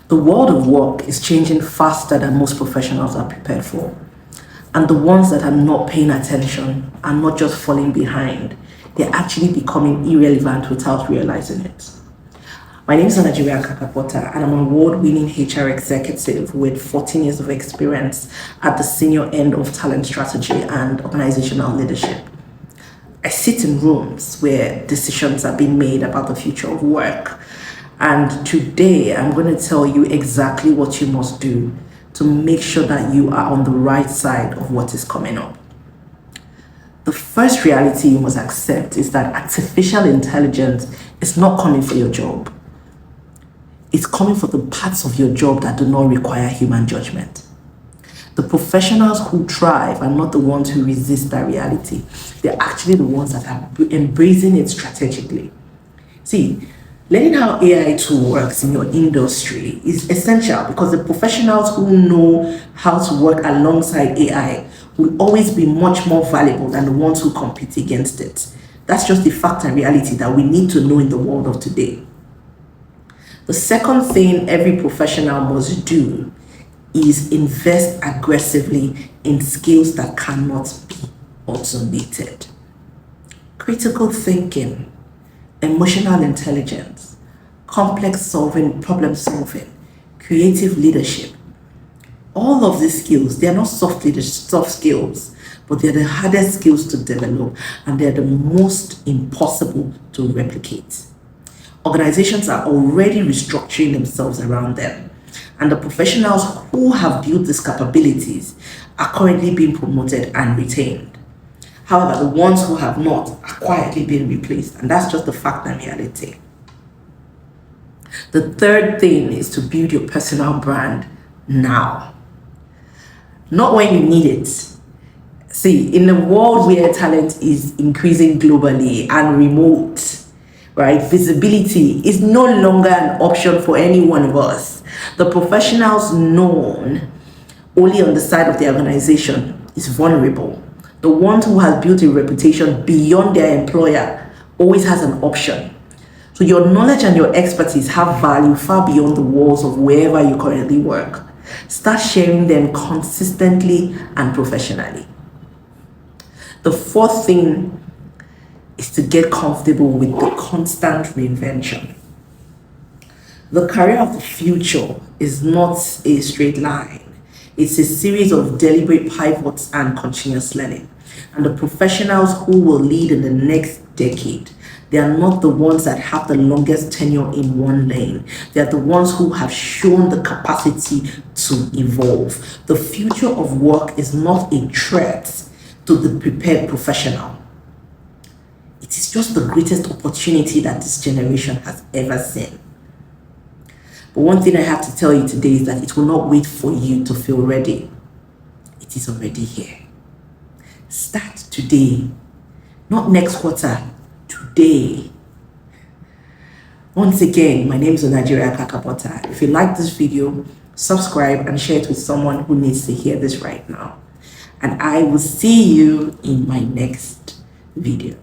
The world of work is changing faster than most professionals are prepared for. And the ones that are not paying attention are not just falling behind, they're actually becoming irrelevant without realizing it. My name is Onajevwe Akakabota, and I'm an award-winning HR executive with 14 years of experience at the senior end of talent strategy and organizational leadership. I sit in rooms where decisions are being made about the future of work. And today, I'm going to tell you exactly what you must do to make sure that you are on the right side of what is coming up. The first reality you must accept is that artificial intelligence is not coming for your job. It's coming for the parts of your job that do not require human judgment. The professionals who thrive are not the ones who resist that reality. They're actually the ones that are embracing it strategically. See, learning how AI tool works in your industry is essential because the professionals who know how to work alongside AI will always be much more valuable than the ones who compete against it. That's just the fact and reality that we need to know in the world of today. The second thing every professional must do is invest aggressively in skills that cannot be automated. Critical thinking, emotional intelligence, complex solving, problem solving, creative leadership. All of these skills, they are not soft skills, but they're the hardest skills to develop and they're the most impossible to replicate. Organizations are already restructuring themselves around them, and the professionals who have built these capabilities are currently being promoted and retained. However, the ones who have not are quietly being replaced, and that's just the fact and reality. The third thing is to build your personal brand now, not when you need it. See, in a world where talent is increasing globally and remote, right, visibility is no longer an option for any one of us. The professionals known only on the side of the organization is vulnerable. The one who has built a reputation beyond their employer always has an option. So your knowledge and your expertise have value far beyond the walls of wherever you currently work. Start sharing them consistently and professionally. The fourth thing is to get comfortable with the constant reinvention. The career of the future is not a straight line. It's a series of deliberate pivots and continuous learning. And the professionals who will lead in the next decade, they are not the ones that have the longest tenure in one lane. They are the ones who have shown the capacity to evolve. The future of work is not a threat to the prepared professional. It is just the greatest opportunity that this generation has ever seen. But one thing I have to tell you today is that it will not wait for you to feel ready. It is already here. Start today, not next quarter, today. Once again, my name is Onajevwe Akakabota. If you like this video, subscribe and share it with someone who needs to hear this right now. And I will see you in my next video.